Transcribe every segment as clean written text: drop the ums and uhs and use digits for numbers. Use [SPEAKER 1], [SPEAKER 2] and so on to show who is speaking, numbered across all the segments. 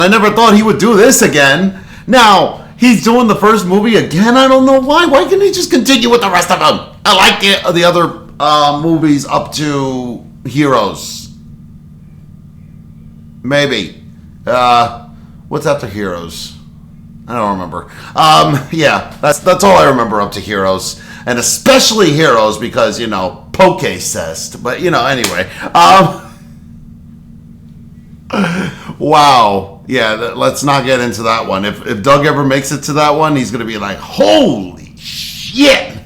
[SPEAKER 1] I never thought he would do this again. Now, he's doing the first movie again. I don't know why. Why can't he just continue with the rest of them? I like the other movies up to Heroes. Maybe. What's after Heroes? I don't remember. Yeah, that's all I remember up to Heroes. And especially Heroes because, Poké cessed. But, anyway. Wow. Yeah, let's not get into that one. If Doug ever makes it to that one, he's going to be like, holy shit.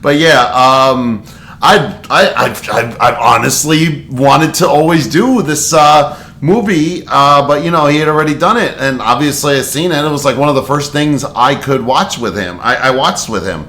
[SPEAKER 1] But yeah, I honestly wanted to always do this movie, but he had already done it, and obviously I seen it. It was like one of the first things I could watch with him. I watched with him,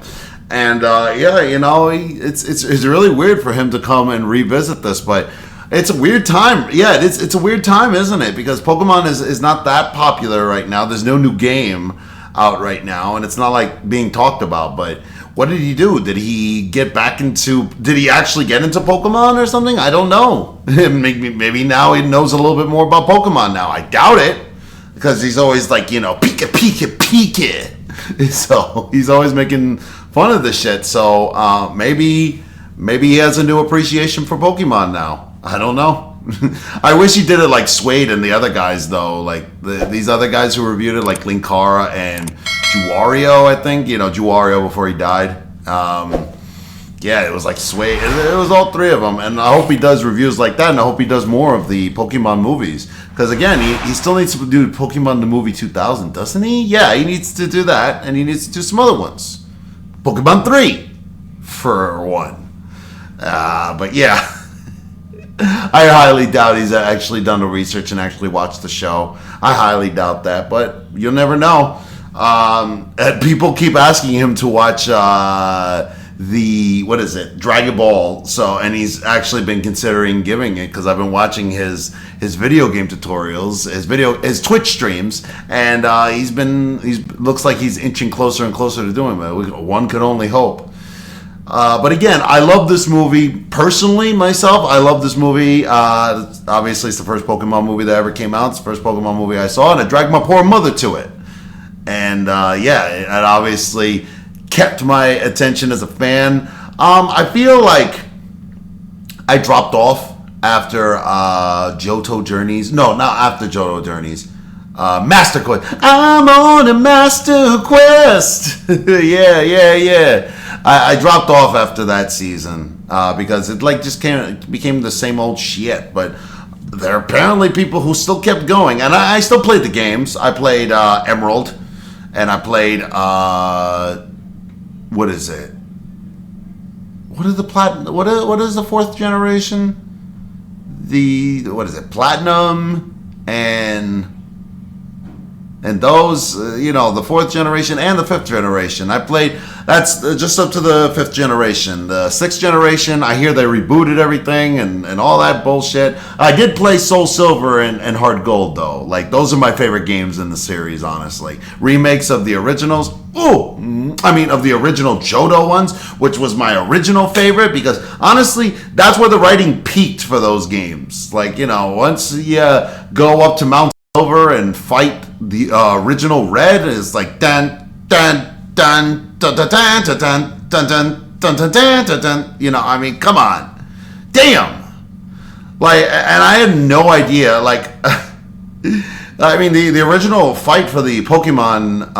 [SPEAKER 1] and it's really weird for him to come and revisit this, but it's a weird time. Yeah, it's a weird time, isn't it? Because Pokemon is not that popular right now. There's no new game out right now, and it's not like being talked about. But what did he do? Did he actually get into Pokemon or something? I don't know. Maybe now he knows a little bit more about Pokemon now. I doubt it, because he's always like, Pika, Pika, Pika. So he's always making fun of this shit. So maybe he has a new appreciation for Pokemon now. I don't know. I wish he did it like Suede and the other guys, though. Like these other guys who reviewed it, like Linkara and Juwario, I think. Juwario before he died. Yeah, it was like Suede. It was all three of them. And I hope he does reviews like that. And I hope he does more of the Pokemon movies. Because again, he still needs to do Pokemon the Movie 2000, doesn't he? Yeah, he needs to do that. And he needs to do some other ones. Pokemon 3, for one. But yeah. I highly doubt he's actually done the research and actually watched the show. I highly doubt that, but you'll never know. And people keep asking him to watch Dragon Ball. So, and he's actually been considering giving it, because I've been watching his video game tutorials, his Twitch streams, and looks like he's inching closer and closer to doing it. One could only hope. But again, I love this movie personally. Myself, I love this movie. Obviously, it's the first Pokemon movie that ever came out. It's the first Pokemon movie I saw, and I dragged my poor mother to it. And it obviously kept my attention as a fan. I feel like I dropped off after Johto Journeys. No, not after Johto Journeys. Master Quest. I'm on a Master Quest. Yeah. I dropped off after that season because it just became the same old shit. But there are apparently people who still kept going, and I still played the games. I played Emerald, and I played what is it? What is the platinum? What is the fourth generation? What is it? Platinum and those, the fourth generation and the fifth generation. I played, that's just up to the fifth generation. The sixth generation, I hear they rebooted everything and all that bullshit. I did play Soul Silver and Heart Gold, though. Like, those are my favorite games in the series, honestly. Remakes of the originals. Of the original Johto ones, which was my original favorite, because honestly, that's where the writing peaked for those games. Like, once you go up to Mount Silver and fight the original Red, is like dun dun dun dun dun dun dun dun dun dun dun dun. Come on, damn. Like, and I had no idea. Like, the original fight for the Pokemon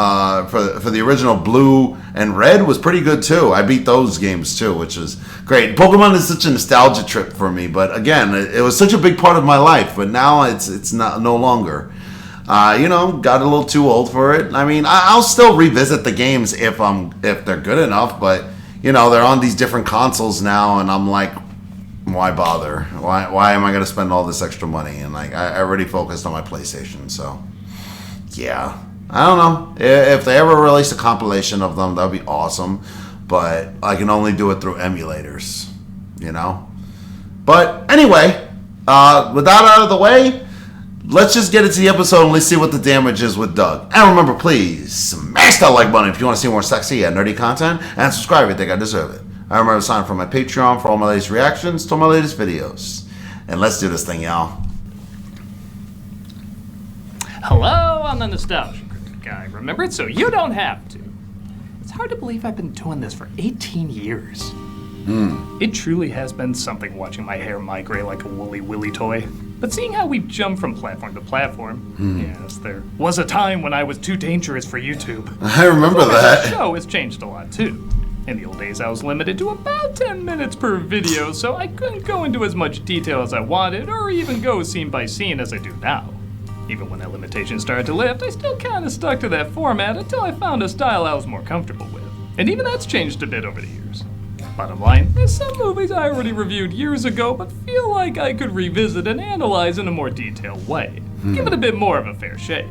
[SPEAKER 1] for the original Blue and Red was pretty good too. I beat those games too, which is great. Pokemon is such a nostalgia trip for me, but again, it was such a big part of my life. But now it's not no longer. Got a little too old for it. I'll still revisit the games if they're good enough, but they're on these different consoles now, and I'm like, why bother? Why am I going to spend all this extra money? And I already focused on my PlayStation, so yeah. I don't know. If they ever release a compilation of them, that'd be awesome. But I can only do it through emulators, But anyway, with that out of the way, let's just get into the episode and let's see what the damage is with Doug. And remember, please smash that like button if you want to see more sexy and nerdy content, and subscribe if you think I deserve it. I remember to sign up for my Patreon for all my latest reactions to my latest videos. And let's do this thing, y'all.
[SPEAKER 2] Hello, I'm the Nostalgia Critic guy. Remember it so you don't have to. It's hard to believe I've been doing this for 18 years. It truly has been something watching my hair migrate like a woolly willy toy. But seeing how we've jumped from platform to platform, yes, there was a time when I was too dangerous for YouTube.
[SPEAKER 1] I remember that.
[SPEAKER 2] The show has changed a lot too. In the old days, I was limited to about 10 minutes per video, so I couldn't go into as much detail as I wanted, or even go scene by scene as I do now. Even when that limitation started to lift, I still kinda stuck to that format until I found a style I was more comfortable with. And even that's changed a bit over the years. Bottom line, there's some movies I already reviewed years ago, but feel like I could revisit and analyze in a more detailed way. Give it a bit more of a fair shake.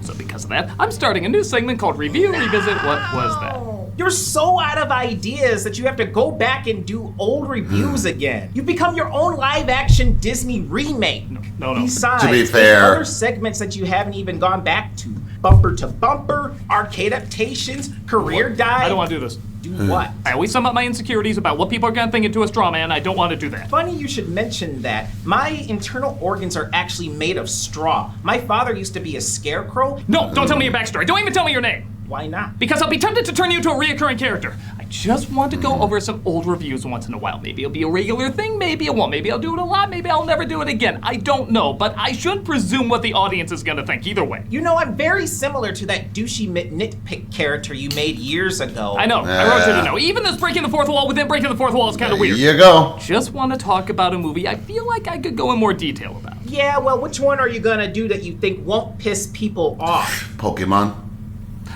[SPEAKER 2] So because of that, I'm starting a new segment called Review Revisit What Was That?
[SPEAKER 3] You're so out of ideas that you have to go back and do old reviews again. You've become your own live-action Disney remake.
[SPEAKER 2] No.
[SPEAKER 3] Besides,
[SPEAKER 1] To be
[SPEAKER 3] there's
[SPEAKER 1] fair.
[SPEAKER 3] other segments that you haven't even gone back to. Bumper to bumper, arcade adaptations, career dive.
[SPEAKER 2] I don't want to do this.
[SPEAKER 3] Do what?
[SPEAKER 2] I always sum up my insecurities about what people are gonna think into a straw man. I don't want to do that.
[SPEAKER 3] Funny you should mention that. My internal organs are actually made of straw. My father used to be a scarecrow.
[SPEAKER 2] No, don't tell me your backstory. Don't even tell me your name.
[SPEAKER 3] Why not?
[SPEAKER 2] Because I'll be tempted to turn you into a reoccurring character. I just want to go over some old reviews once in a while. Maybe it'll be a regular thing, maybe it won't. Maybe I'll do it a lot, maybe I'll never do it again. I don't know, but I shouldn't presume what the audience is gonna think either way.
[SPEAKER 3] You know, I'm very similar to that douchey nitpick character you made years ago.
[SPEAKER 2] I know, I wrote you to know. Even this breaking the fourth wall within breaking the fourth wall is kind of weird.
[SPEAKER 1] Here you go.
[SPEAKER 2] Just want to talk about a movie I feel like I could go in more detail about.
[SPEAKER 3] Yeah, well, which one are you gonna do that you think won't piss people off?
[SPEAKER 1] Pokemon.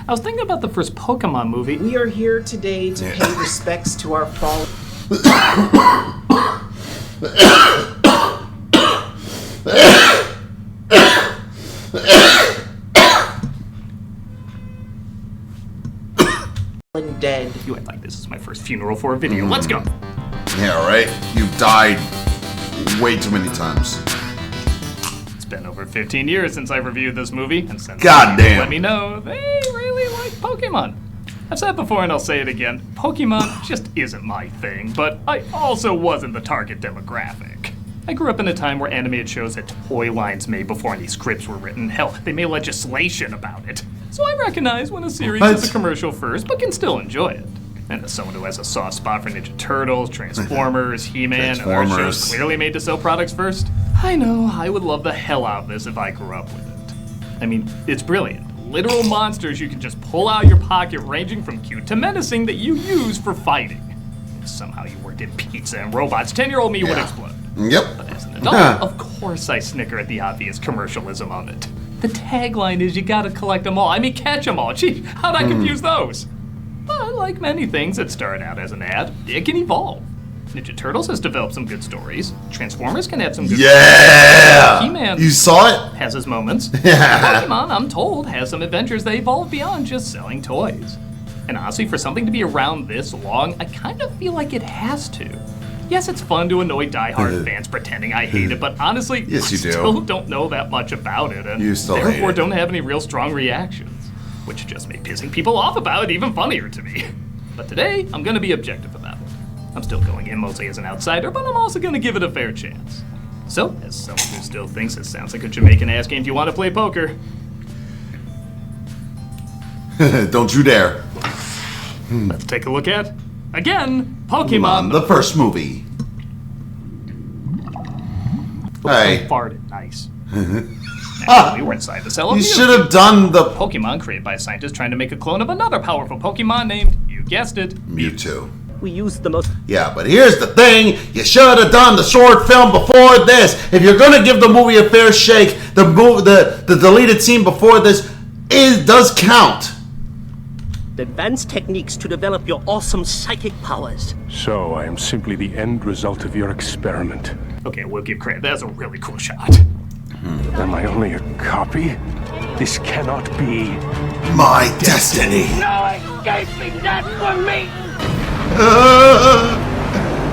[SPEAKER 2] I was thinking about the first Pokemon movie.
[SPEAKER 3] We are here today to pay respects to our fallen. Dead.
[SPEAKER 2] You act like this is my first funeral for a video. Let's go.
[SPEAKER 1] Yeah, right? You've died way too many times.
[SPEAKER 2] It's been over 15 years since I reviewed this movie, and since
[SPEAKER 1] God
[SPEAKER 2] people
[SPEAKER 1] damn.
[SPEAKER 2] let me know they really like Pokemon. I've said it before and I'll say it again. Pokemon just isn't my thing, but I also wasn't the target demographic. I grew up in a time where animated shows had toy lines made before any scripts were written. Hell, they made legislation about it. So I recognize when a series is a commercial first, but can still enjoy it. And as someone who has a soft spot for Ninja Turtles, Transformers, He-Man, and other shows clearly made to sell products first, I know I would love the hell out of this if I grew up with it. I mean, it's brilliant. Literal monsters you can just pull out of your pocket, ranging from cute to menacing, that you use for fighting. If somehow you worked in pizza and robots, 10-year-old me would explode.
[SPEAKER 1] Yep.
[SPEAKER 2] But as an adult, of course I snicker at the obvious commercialism of it. The tagline is you gotta collect them all. I mean, catch them all. Gee, how'd I confuse those? But like many things that started out as an ad, it can evolve. Ninja Turtles has developed some good stories. Transformers can have some good
[SPEAKER 1] Yeah!
[SPEAKER 2] He-Man
[SPEAKER 1] You saw it?
[SPEAKER 2] has his moments.
[SPEAKER 1] Yeah.
[SPEAKER 2] Pokemon, I'm told, has some adventures that evolve beyond just selling toys. And honestly, for something to be around this long, I kind of feel like it has to. Yes, it's fun to annoy diehard fans pretending I hate it, but honestly,
[SPEAKER 1] Yes, you
[SPEAKER 2] I
[SPEAKER 1] do.
[SPEAKER 2] still don't know that much about it, and
[SPEAKER 1] You still hate
[SPEAKER 2] therefore
[SPEAKER 1] it.
[SPEAKER 2] don't have any real strong reactions, which just make pissing people off about it even funnier to me. But today, I'm gonna be objective about it. I'm still going in mostly as an outsider, but I'm also gonna give it a fair chance. So, as someone who still thinks it sounds like a Jamaican ass game, do you want to play poker?
[SPEAKER 1] Don't you dare.
[SPEAKER 2] Let's take a look at, again, Pokemon.
[SPEAKER 1] The first movie. Hey.
[SPEAKER 2] I farted. Nice. Actually, we were inside the cell of
[SPEAKER 1] You
[SPEAKER 2] Mew.
[SPEAKER 1] should have done the
[SPEAKER 2] Pokemon created by a scientist trying to make a clone of another powerful Pokemon named, you guessed it,
[SPEAKER 1] Mewtwo.
[SPEAKER 4] We used the most
[SPEAKER 1] Yeah, but here's the thing. You should have done the short film before this. If you're gonna give the movie a fair shake, the deleted scene before this does count.
[SPEAKER 4] advanced techniques to develop your awesome psychic powers.
[SPEAKER 5] So I am simply the end result of your experiment.
[SPEAKER 2] Okay, we'll give credit. That's a really cool shot.
[SPEAKER 5] Am I only a copy? This cannot be.
[SPEAKER 1] My destiny.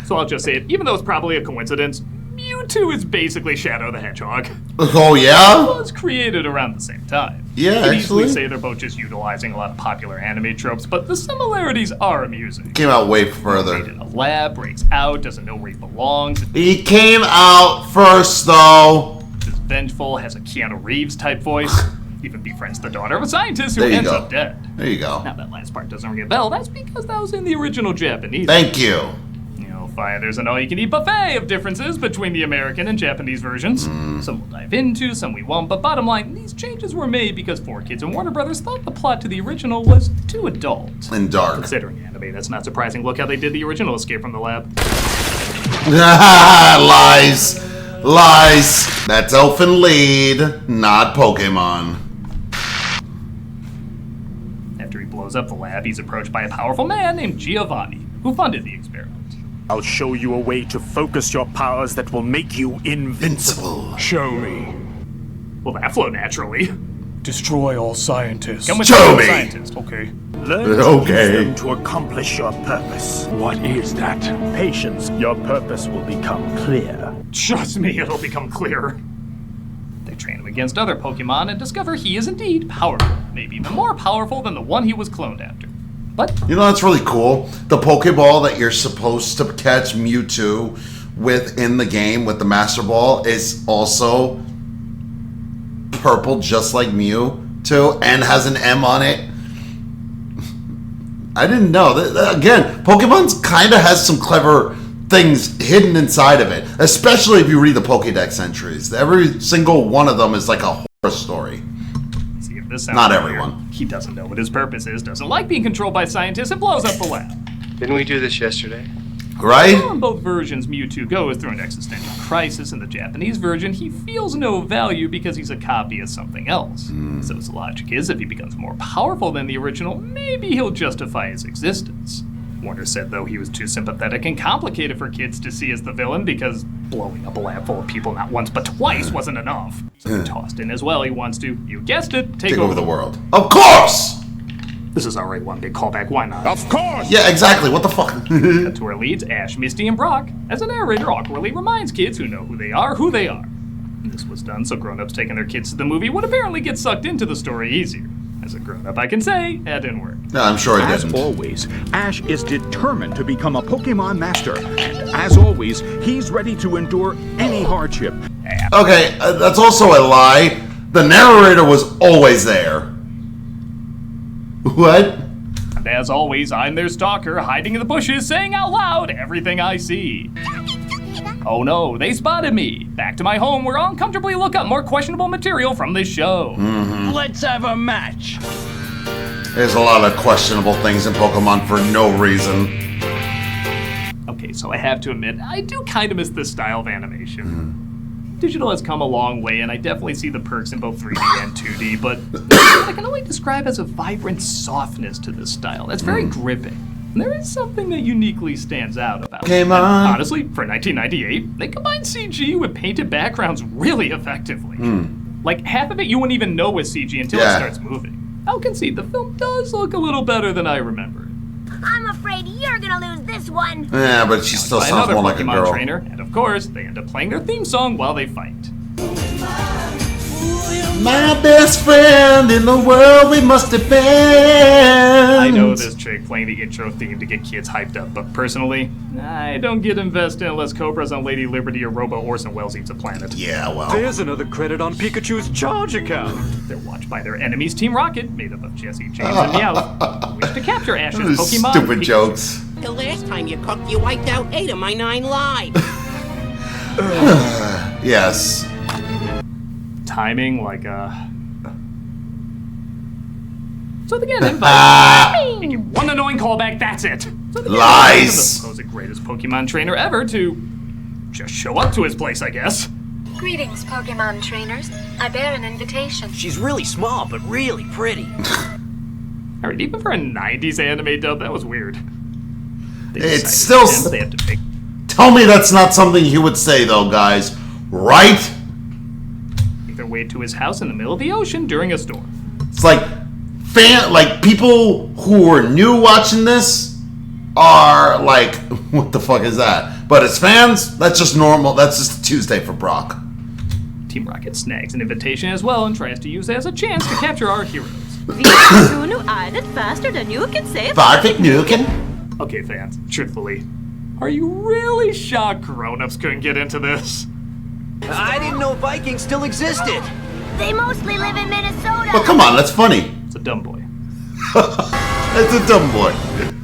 [SPEAKER 2] So I'll just say it, even though it's probably a coincidence, Mewtwo is basically Shadow the Hedgehog.
[SPEAKER 1] Oh yeah?
[SPEAKER 2] Was created around the same time.
[SPEAKER 1] Yeah,
[SPEAKER 2] You could easily
[SPEAKER 1] actually.
[SPEAKER 2] say they're both just utilizing a lot of popular anime tropes, but the similarities are amusing.
[SPEAKER 1] Came out way
[SPEAKER 2] Made
[SPEAKER 1] further.
[SPEAKER 2] in a lab, breaks out, doesn't know where he belongs.
[SPEAKER 1] He came out first though.
[SPEAKER 2] Is vengeful, has a Keanu Reeves type voice, even befriends the daughter of a scientist who
[SPEAKER 1] There you
[SPEAKER 2] ends
[SPEAKER 1] go.
[SPEAKER 2] up dead.
[SPEAKER 1] There you go.
[SPEAKER 2] Now that last part doesn't ring a bell, that's because that was in the original Japanese.
[SPEAKER 1] Thank you.
[SPEAKER 2] You'll find there's an all-you-can-eat buffet of differences between the American and Japanese versions. Some we'll dive into, some we won't, but bottom line, these changes were made because 4Kids and Warner Brothers thought the plot to the original was too adult.
[SPEAKER 1] And dark.
[SPEAKER 2] Considering anime, that's not surprising. Look how they did the original Escape from the Lab.
[SPEAKER 1] Lies. Lies. That's Elfin Lead, not Pokemon.
[SPEAKER 2] After he blows up the lab, he's approached by a powerful man named Giovanni, who funded the experiment.
[SPEAKER 6] I'll show you a way to focus your powers that will make you invincible.
[SPEAKER 5] Show me.
[SPEAKER 2] Well, that flowed naturally.
[SPEAKER 7] Destroy all scientists.
[SPEAKER 2] Come with
[SPEAKER 1] Show
[SPEAKER 2] me,
[SPEAKER 1] me.
[SPEAKER 2] scientist. Okay.
[SPEAKER 6] Learn to
[SPEAKER 1] Okay.
[SPEAKER 6] use them to accomplish your purpose.
[SPEAKER 5] What is that?
[SPEAKER 6] Patience, your purpose will become clear.
[SPEAKER 2] Trust me, it'll become clearer. They train him against other Pokemon and discover he is indeed powerful. Maybe even more powerful than the one he was cloned after. But
[SPEAKER 1] You know that's really cool? The Pokeball that you're supposed to catch Mewtwo with in the game with the Master Ball is also purple just like Mewtwo and has an M on it. I didn't know. Again, Pokemon's kind of has some clever things hidden inside of it, especially if you read the Pokédex entries. Every single one of them is like a horror story.
[SPEAKER 2] see if this sounds
[SPEAKER 1] Not
[SPEAKER 2] familiar.
[SPEAKER 1] everyone.
[SPEAKER 2] He doesn't know what his purpose is, doesn't like being controlled by scientists, and blows up the lab.
[SPEAKER 8] Didn't we do this yesterday?
[SPEAKER 1] Right?
[SPEAKER 2] While in both versions, Mewtwo goes through an existential crisis. In the Japanese version, he feels no value because he's a copy of something else. So his logic is if he becomes more powerful than the original, maybe he'll justify his existence. Warner said, though, he was too sympathetic and complicated for kids to see as the villain because blowing up a lab full of people not once but twice wasn't enough. So he tossed in as well. He wants to, you guessed it, take
[SPEAKER 1] Take over the world. Of course!
[SPEAKER 2] This is already one big callback, why not?
[SPEAKER 5] Of course!
[SPEAKER 1] Yeah, exactly. What the fuck?
[SPEAKER 2] Cut to our leads, Ash, Misty, and Brock, as a narrator awkwardly reminds kids who know who they are. This was done so grown-ups taking their kids to the movie would apparently get sucked into the story easier. As a grown-up, I can say, that didn't work.
[SPEAKER 1] No, I'm sure it
[SPEAKER 9] As
[SPEAKER 1] didn't.
[SPEAKER 9] always, Ash is determined to become a Pokemon master, and as always, he's ready to endure any hardship.
[SPEAKER 1] Okay, that's also a lie. The narrator was always there. What?
[SPEAKER 2] And as always, I'm their stalker, hiding in the bushes, saying out loud everything I see. Oh no, they spotted me. Back to my home where I'll uncomfortably look up more questionable material from this show.
[SPEAKER 4] Let's have a match.
[SPEAKER 1] There's a lot of questionable things in Pokemon for no reason.
[SPEAKER 2] Okay, so I have to admit, I do kind of miss this style of animation. Digital has come a long way, and I definitely see the perks in both 3D and 2D, but I can only describe as a vibrant softness to this style that's very gripping. And there is something that uniquely stands out about it.
[SPEAKER 1] Pokemon.
[SPEAKER 2] And honestly, for 1998, they combined CG with painted backgrounds really effectively. Like, half of it you wouldn't even know was CG until it
[SPEAKER 1] Yeah.
[SPEAKER 2] starts moving. I'll concede the film does look a little better than I remember.
[SPEAKER 10] I'm afraid you're gonna lose this one.
[SPEAKER 1] Yeah, but she still
[SPEAKER 2] By
[SPEAKER 1] sounds
[SPEAKER 2] another
[SPEAKER 1] more like a
[SPEAKER 2] Pokemon
[SPEAKER 1] girl.
[SPEAKER 2] trainer, and of course, they end up playing their theme song while they fight.
[SPEAKER 1] My best friend in the world we must defend.
[SPEAKER 2] I know this trick playing the intro theme to get kids hyped up, but personally, I don't get invested unless Cobra's on Lady Liberty or Robo Orson Welles eats a planet.
[SPEAKER 1] Yeah, well.
[SPEAKER 7] There's another credit on Pikachu's charge account.
[SPEAKER 2] They're watched by their enemies, Team Rocket, made up of Jesse, James, and Meowth, who wish to capture Ash's
[SPEAKER 1] Those
[SPEAKER 2] Pokemon.
[SPEAKER 1] stupid
[SPEAKER 2] Pikachu.
[SPEAKER 1] jokes.
[SPEAKER 4] The last time you cooked, you wiped out 8 of my 9 lives.
[SPEAKER 1] Yes.
[SPEAKER 2] Timing like a. So again, invite. Make it one annoying callback, that's it. So again,
[SPEAKER 1] Lies.
[SPEAKER 2] The supposed greatest Pokemon trainer ever to just show up to his place, I guess.
[SPEAKER 10] Greetings, Pokemon trainers. I bear an invitation.
[SPEAKER 4] She's really small, but really pretty.
[SPEAKER 2] Alright, even for a 90s anime dub, that was weird. They
[SPEAKER 1] It's
[SPEAKER 2] decided
[SPEAKER 1] still
[SPEAKER 2] to end, but they have to pick.
[SPEAKER 1] Tell me that's not something he would say, though, guys. Right?
[SPEAKER 2] Their way to his house in the middle of the ocean during a storm.
[SPEAKER 1] It's like people who are new watching this are like, what the fuck is that? But as fans, that's just normal. That's just a Tuesday for Brock.
[SPEAKER 2] Team Rocket snags an invitation as well and tries to use it as a chance to capture our heroes.
[SPEAKER 10] faster than you can say
[SPEAKER 1] Barfik Nukin?
[SPEAKER 2] Okay, fans, truthfully, are you really shocked grown-ups couldn't get into this?
[SPEAKER 11] I didn't know Vikings still existed.
[SPEAKER 10] They mostly live in Minnesota.
[SPEAKER 1] But come on, that's funny.
[SPEAKER 2] It's a dumb boy.
[SPEAKER 1] It's a dumb boy.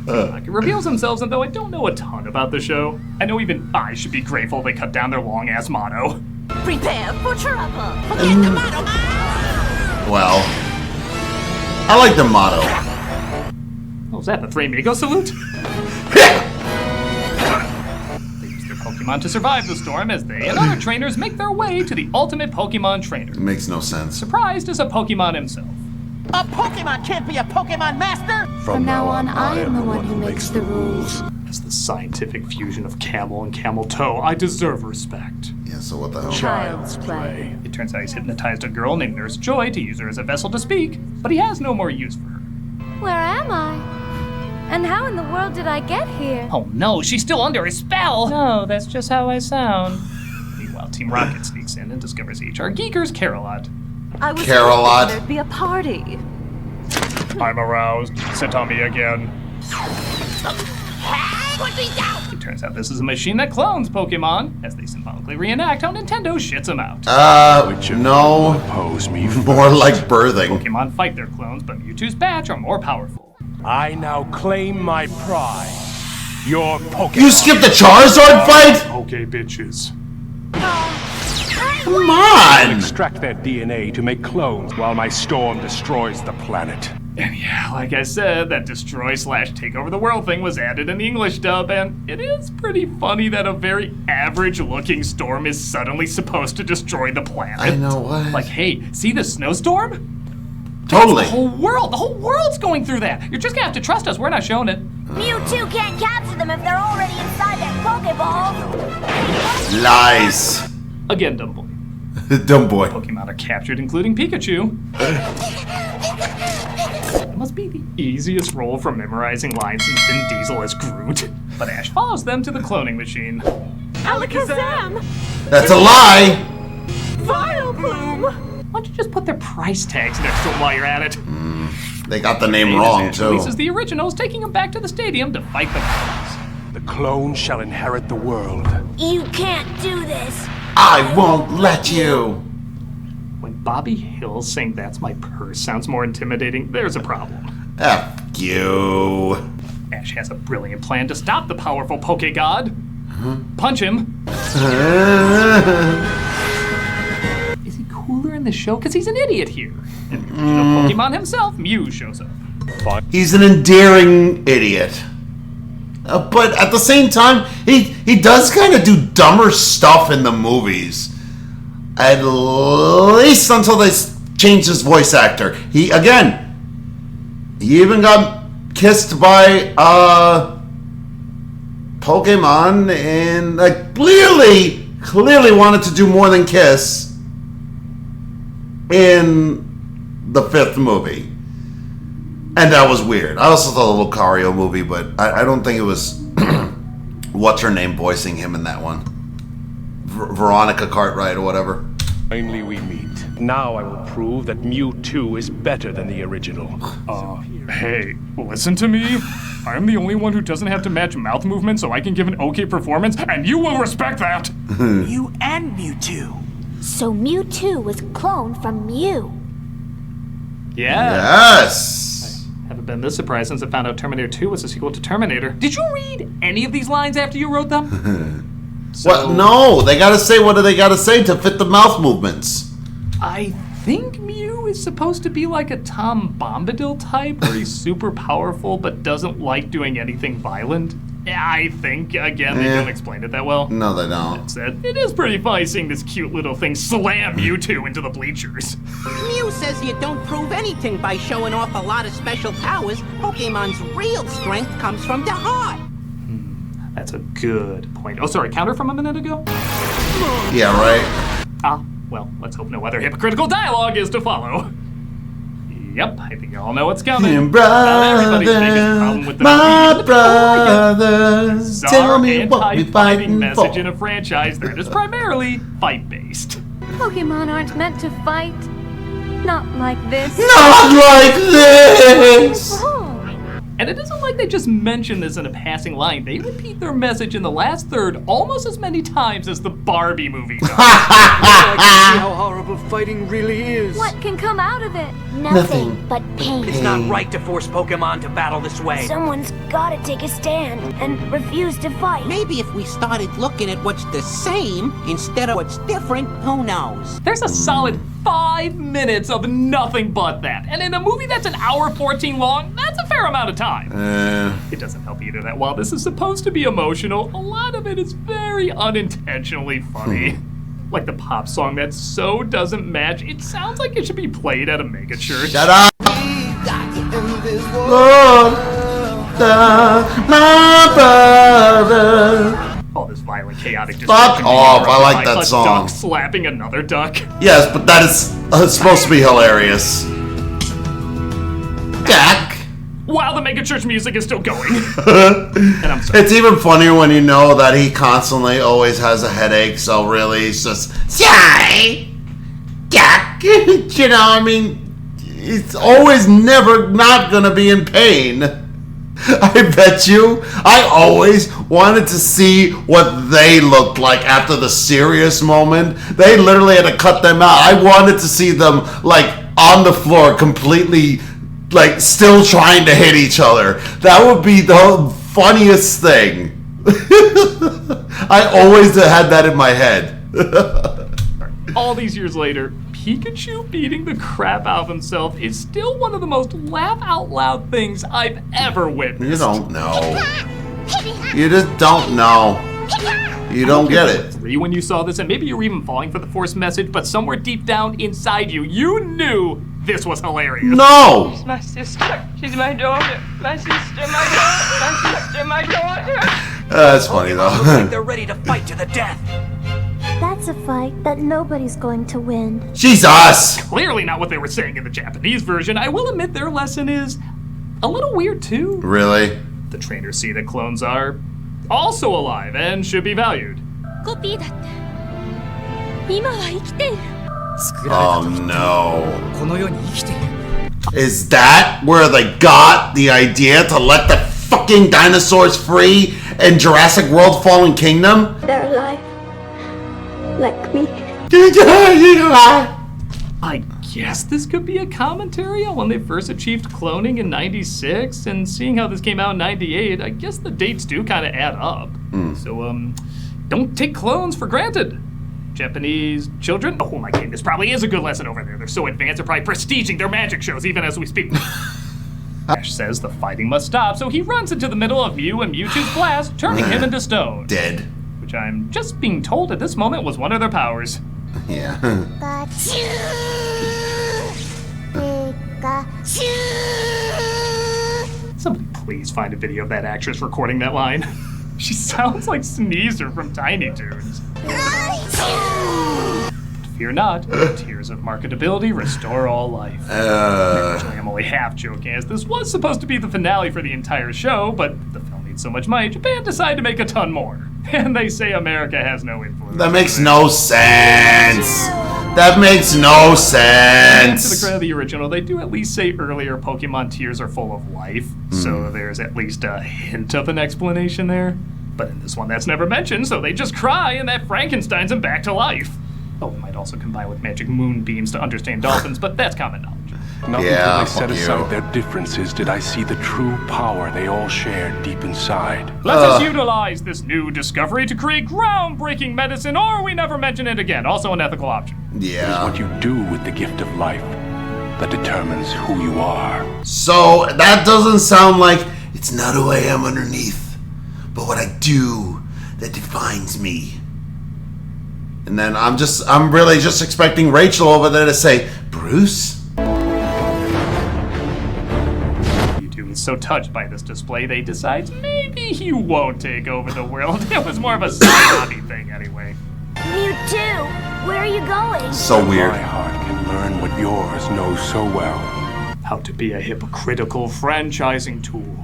[SPEAKER 2] It reveals themselves, and though I don't know a ton about the show, I know even I should be grateful they cut down their long-ass motto.
[SPEAKER 10] Prepare for trouble. Forget the motto.
[SPEAKER 1] Well, I like their motto.
[SPEAKER 2] Oh, is that the Three Amigos salute? They use their Pokemon to survive the storm as they and other trainers make their way to the ultimate Pokemon trainer.
[SPEAKER 1] It makes no sense.
[SPEAKER 2] Surprised as a Pokemon himself.
[SPEAKER 11] A Pokemon can't be a Pokemon master!
[SPEAKER 12] From now on, I am the one who makes the rules.
[SPEAKER 2] As the scientific fusion of camel and camel toe, I deserve respect.
[SPEAKER 1] Yeah, so what the hell?
[SPEAKER 12] Child's play.
[SPEAKER 2] It turns out he's hypnotized a girl named Nurse Joy to use her as a vessel to speak, but he has no more use for her.
[SPEAKER 10] Where am I? And how in the world did I get here?
[SPEAKER 2] Oh no, she's still under his spell! No, that's just how I sound. Meanwhile, Team Rocket sneaks in and discovers HR Geeker's Carolot.
[SPEAKER 12] I was
[SPEAKER 1] Carolot.
[SPEAKER 12] hoping there'd be a party.
[SPEAKER 2] I'm aroused. Sit on me again. It turns out this is a machine that clones Pokemon, as they symbolically reenact how Nintendo shits them out.
[SPEAKER 1] No.
[SPEAKER 5] Oppose me.
[SPEAKER 1] More like birthing.
[SPEAKER 2] Pokemon fight their clones, but Mewtwo's batch are more powerful.
[SPEAKER 6] I now claim my pride. Your Pokémon.
[SPEAKER 1] You skipped the Charizard fight?
[SPEAKER 6] Poké bitches.
[SPEAKER 1] Come on!
[SPEAKER 5] Extract their DNA to make clones while my storm destroys the planet.
[SPEAKER 2] And yeah, like I said, that destroy/take over the world thing was added in the English dub, and it is pretty funny that a very average-looking storm is suddenly supposed to destroy the planet.
[SPEAKER 1] I know what.
[SPEAKER 2] Like, hey, see the snowstorm?
[SPEAKER 1] Totally.
[SPEAKER 2] The whole world's going through that. You're just gonna have to trust us. We're not showing it.
[SPEAKER 10] Mewtwo can't capture them if they're already inside that Pokeball.
[SPEAKER 1] Lies.
[SPEAKER 2] Again, dumb boy.
[SPEAKER 1] Dumb boy.
[SPEAKER 2] Pokemon are captured, including Pikachu. It must be the easiest role for memorizing lines since Vin Diesel as Groot. But Ash follows them to the cloning machine.
[SPEAKER 12] Alakazam!
[SPEAKER 1] That's a lie.
[SPEAKER 12] Vileplume!
[SPEAKER 2] Why don't you just put their price tags next to them while you're at it?
[SPEAKER 1] They got the name wrong, too.
[SPEAKER 2] Releases the originals, taking them back to the stadium to fight the clones.
[SPEAKER 5] The clone shall inherit the world.
[SPEAKER 10] You can't do this.
[SPEAKER 1] I won't let you.
[SPEAKER 2] When Bobby Hill saying "That's my purse" sounds more intimidating, there's a problem.
[SPEAKER 1] F you.
[SPEAKER 2] Ash has a brilliant plan to stop the powerful Poké God. Punch him. Is he cooler in the show? Because he's an idiot here. And the original Pokemon himself, Mew, shows up.
[SPEAKER 1] He's an endearing idiot. But at the same time, he does kind of do dumber stuff in the movies. At least until they changed his voice actor. He even got kissed by Pokemon and clearly wanted to do more than kiss in the 5th movie. And that was weird. I also saw the Lucario movie, but I don't think it was what's her name voicing him in that one. Veronica Cartwright or whatever.
[SPEAKER 5] Finally we meet. Now I will prove that Mewtwo is better than the original.
[SPEAKER 2] Hey, listen to me. I'm the only one who doesn't have to match mouth movements so I can give an okay performance, and you will respect that.
[SPEAKER 11] You and Mewtwo.
[SPEAKER 10] So Mewtwo was cloned from Mew.
[SPEAKER 2] Yeah.
[SPEAKER 1] Yes.
[SPEAKER 2] Haven't been this surprised since I found out Terminator 2 was a sequel to Terminator. Did you read any of these lines after you wrote them?
[SPEAKER 1] Well, no, they gotta say what do they gotta say to fit the mouth movements.
[SPEAKER 2] I think Mew is supposed to be like a Tom Bombadil type, where he's super powerful but doesn't like doing anything violent. I think, again, they don't explain it that well.
[SPEAKER 1] No, they don't.
[SPEAKER 2] That said, it is pretty funny seeing this cute little thing slam Mewtwo into the bleachers.
[SPEAKER 11] Mew says you don't prove anything by showing off a lot of special powers. Pokemon's real strength comes from the heart.
[SPEAKER 2] That's a good point. Oh, sorry, counter from a minute ago?
[SPEAKER 1] Yeah, right.
[SPEAKER 2] Well, let's hope no other hypocritical dialogue is to follow. Yep, I think you all know what's coming.
[SPEAKER 1] Brothers, my brothers, tell me what we fighting
[SPEAKER 2] message
[SPEAKER 1] for.
[SPEAKER 2] in a franchise that is primarily fight-based.
[SPEAKER 12] Pokemon aren't meant to fight. Not like this.
[SPEAKER 1] Not like this!
[SPEAKER 2] And it isn't like they just mention this in a passing line. They repeat their message in the last third almost as many times as the Barbie movie does.
[SPEAKER 7] I can see how horrible fighting really is.
[SPEAKER 10] What can come out of it?
[SPEAKER 1] Nothing
[SPEAKER 10] but pain.
[SPEAKER 11] It's not right to force Pokemon to battle this way.
[SPEAKER 10] Someone's gotta take a stand and refuse to fight.
[SPEAKER 11] Maybe if we started looking at what's the same instead of what's different, who knows?
[SPEAKER 2] There's a solid 5 minutes of nothing but that. And in a movie that's an hour 14 long, that's a fair amount of time. It doesn't help either that while this is supposed to be emotional, a lot of it is very unintentionally funny. Like the pop song that so doesn't match, it sounds like it should be played at a mega church.
[SPEAKER 1] Shut up! Lord, my brother.
[SPEAKER 2] All this violent, chaotic
[SPEAKER 1] Fuck off, I like that song.
[SPEAKER 2] Duck slapping another duck.
[SPEAKER 1] Yes, but that is supposed to be hilarious. Jack!
[SPEAKER 2] While the mega church music is still going. And I'm sorry.
[SPEAKER 1] It's even funnier when you know that he constantly always has a headache, so really it's just, sorry, Jack. You know, I mean, he's always never not gonna be in pain. I bet you, I always wanted to see what they looked like after the serious moment. They literally had to cut them out. I wanted to see them, like, on the floor, completely, like, still trying to hit each other. That would be the funniest thing. I always had that in my head.
[SPEAKER 2] All these years later, Pikachu beating the crap out of himself is still one of the most laugh-out-loud things I've ever witnessed.
[SPEAKER 1] You don't know. You just don't know. You don't get it.
[SPEAKER 2] 3 when you saw this, and maybe you were even falling for the forced message, but somewhere deep down inside you, you knew this was hilarious.
[SPEAKER 1] No!
[SPEAKER 12] She's my sister. She's my daughter. My sister, my daughter. My sister, my daughter.
[SPEAKER 1] That's funny, though.
[SPEAKER 11] Looks like they're ready to fight to the death.
[SPEAKER 10] That's a fight that nobody's going to win.
[SPEAKER 1] Jesus!
[SPEAKER 2] Clearly not what they were saying in the Japanese version. I will admit their lesson is a little weird, too.
[SPEAKER 1] Really?
[SPEAKER 2] The trainers see that clones are also alive and should be valued.
[SPEAKER 1] Oh no. Is that where they got the idea to let the fucking dinosaurs free in Jurassic World Fallen Kingdom?
[SPEAKER 10] They're alive. Like me.
[SPEAKER 2] I guess this could be a commentary on when they first achieved cloning in 96, and seeing how this came out in 98, I guess the dates do kind of add up. So, don't take clones for granted. Japanese children? Oh my god, this probably is a good lesson over there. They're so advanced, they're probably prestiging their magic shows even as we speak. Ash says the fighting must stop, so he runs into the middle of Mew and Mewtwo's blast, turning him into stone.
[SPEAKER 1] Dead.
[SPEAKER 2] Which I'm just being told at this moment was one of their powers.
[SPEAKER 1] Yeah.
[SPEAKER 2] Somebody please find a video of that actress recording that line. She sounds like Sneezer from Tiny Toons. Fear not, tears of marketability restore all life. Actually, I'm only half joking, as this was supposed to be the finale for the entire show, but the film needs so much money, Japan decided to make a ton more. And they say America has no influence.
[SPEAKER 1] That makes no sense. That makes no sense.
[SPEAKER 2] To the credit of the original, they do at least say earlier Pokemon tears are full of life, so there's at least a hint of an explanation there. But in this one, that's never mentioned, so they just cry and that Frankenstein's them back to life. Oh, we might also combine with magic moonbeams to understand dolphins, but that's common knowledge.
[SPEAKER 5] Not until I set aside their differences did I see the true power they all shared deep inside.
[SPEAKER 2] Let us utilize this new discovery to create groundbreaking medicine, or we never mention it again. Also an ethical option.
[SPEAKER 1] Yeah.
[SPEAKER 5] It is what you do with the gift of life that determines who you are.
[SPEAKER 1] So that doesn't sound like it's not who I am underneath, but what I do that defines me. And then I'm really just expecting Rachel over there to say, Bruce?
[SPEAKER 2] YouTube is so touched by this display, they decide maybe he won't take over the world. It was more of a side hobby thing anyway.
[SPEAKER 10] Mewtwo, where are you going?
[SPEAKER 1] So weird.
[SPEAKER 5] My heart can learn what yours knows so well.
[SPEAKER 2] How to be a hypocritical franchising tool.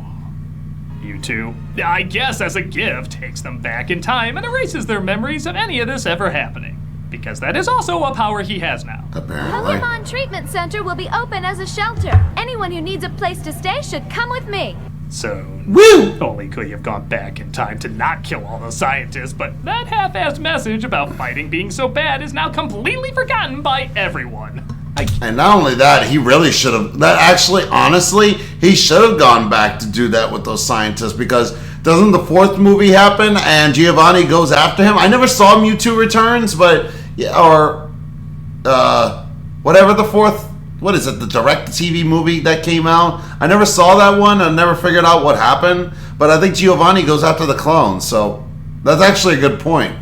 [SPEAKER 2] Mewtwo, I guess as a gift, takes them back in time and erases their memories of any of this ever happening. Because that is also a power he has now.
[SPEAKER 1] Apparently.
[SPEAKER 10] Pokemon Treatment Center will be open as a shelter. Anyone who needs a place to stay should come with me.
[SPEAKER 2] soon.
[SPEAKER 1] Woo!
[SPEAKER 2] Only could you have gone back in time to not kill all those scientists, but that half-assed message about fighting being so bad is now completely forgotten by everyone.
[SPEAKER 1] And not only that, he really should have... honestly, he should have gone back to do that with those scientists, because doesn't the fourth movie happen and Giovanni goes after him? I never saw Mewtwo Returns, but... Yeah, or... whatever the fourth... What is it? The direct-to-TV movie that came out? I never saw that one. I never figured out what happened. But I think Giovanni goes after the clones, so... That's actually a good point.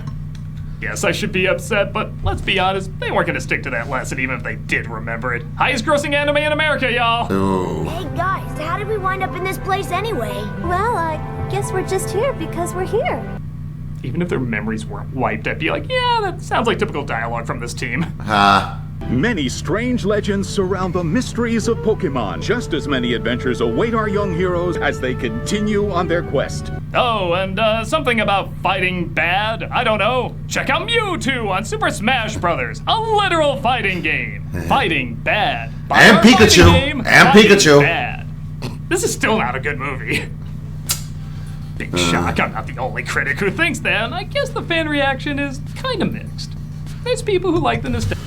[SPEAKER 2] Yes, I should be upset, but let's be honest, they weren't going to stick to that lesson even if they did remember it. Highest grossing anime in America, y'all!
[SPEAKER 1] Ooh.
[SPEAKER 10] Hey guys, how did we wind up in this place anyway? Well, I guess we're just here because we're here.
[SPEAKER 2] Even if their memories weren't wiped, I'd be like, yeah, that sounds like typical dialogue from this team.
[SPEAKER 9] Many strange legends surround the mysteries of Pokemon. Just as many adventures await our young heroes as they continue on their quest.
[SPEAKER 2] Oh, and something about fighting bad? I don't know. Check out Mewtwo on Super Smash Bros. A literal fighting game. Fighting bad.
[SPEAKER 1] And Pikachu.
[SPEAKER 2] Game,
[SPEAKER 1] and Pikachu.
[SPEAKER 2] Bad. This is still not a good movie. Big shock, I'm not the only critic who thinks that, and I guess the fan reaction is kind of mixed. There's people who like the nostalgia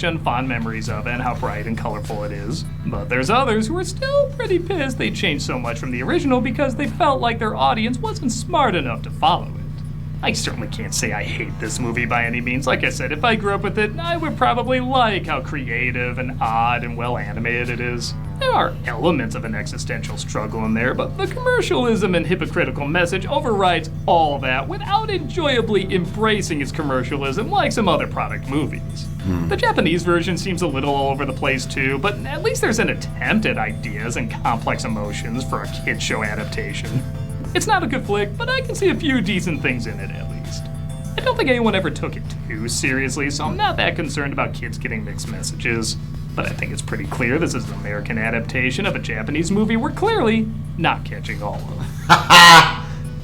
[SPEAKER 2] and fond memories of it and how bright and colorful it is. But there's others who are still pretty pissed they changed so much from the original because they felt like their audience wasn't smart enough to follow it. I certainly can't say I hate this movie by any means. Like I said, if I grew up with it, I would probably like how creative and odd and well animated it is. There are elements of an existential struggle in there, but the commercialism and hypocritical message overrides all that without enjoyably embracing its commercialism like some other product movies. The Japanese version seems a little all over the place too, but at least there's an attempt at ideas and complex emotions for a kid show adaptation. It's not a good flick, but I can see a few decent things in it at least. I don't think anyone ever took it too seriously, so I'm not that concerned about kids getting mixed messages. But I think it's pretty clear this is an American adaptation of a Japanese movie we're clearly not catching all of.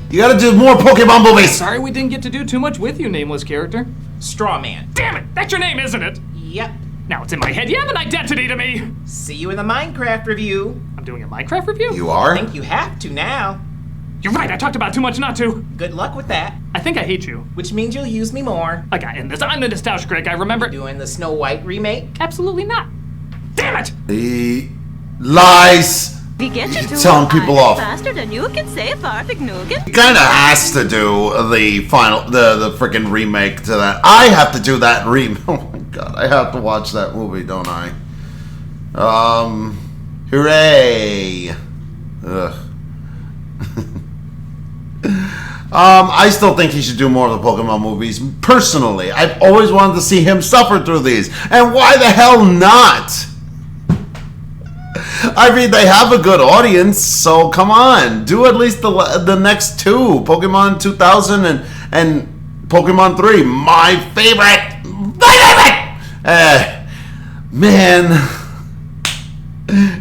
[SPEAKER 1] You gotta do more Pokemon movies!
[SPEAKER 2] Sorry we didn't get to do too much with you, nameless character.
[SPEAKER 3] Strawman.
[SPEAKER 2] Damn it! That's your name, isn't it?
[SPEAKER 3] Yep.
[SPEAKER 2] Now it's in my head. You have an identity to me!
[SPEAKER 3] See you in the Minecraft review.
[SPEAKER 2] I'm doing a Minecraft review?
[SPEAKER 1] You are?
[SPEAKER 3] I think you have to now.
[SPEAKER 2] You're right, I talked about too much not to.
[SPEAKER 3] Good luck with that.
[SPEAKER 2] I think I hate you.
[SPEAKER 3] Which means you'll use me more.
[SPEAKER 2] I got in this. I'm the nostalgia critic. I remember.
[SPEAKER 3] Doing the Snow White remake?
[SPEAKER 2] Absolutely not. Damn it!
[SPEAKER 1] He lies.
[SPEAKER 10] We get you to
[SPEAKER 1] telling people off.
[SPEAKER 10] Faster than you can say Arctic Nougat.
[SPEAKER 1] He kind of has to do the freaking remake to that. I have to do that remake. Oh my god, I have to watch that movie, don't I? Hooray! Ugh. I still think he should do more of the Pokemon movies. Personally, I've always wanted to see him suffer through these, and why the hell not? I mean, they have a good audience, so come on, do at least the next two, Pokemon 2000 and Pokemon 3, my favorite. Man.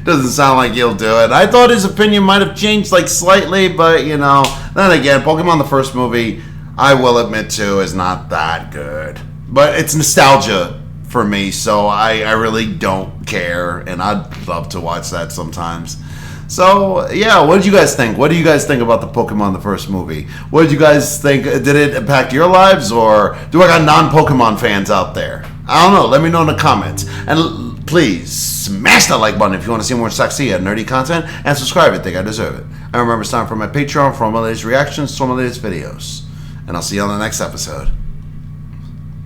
[SPEAKER 1] Doesn't sound like he'll do it. I thought his opinion might have changed like slightly, but you know, then again, Pokemon the first movie, I will admit to, is not that good. But it's nostalgia for me, so I really don't care, and I'd love to watch that sometimes. So yeah, what did you guys think? What do you guys think about the Pokemon the first movie? What did you guys think? Did it impact your lives, or do I got non-Pokemon fans out there? I don't know. Let me know in the comments. And please smash that like button if you want to see more sexy and nerdy content, and subscribe if you think I deserve it. And remember, it's time for my Patreon for all my latest reactions to all my latest videos. And I'll see you on the next episode.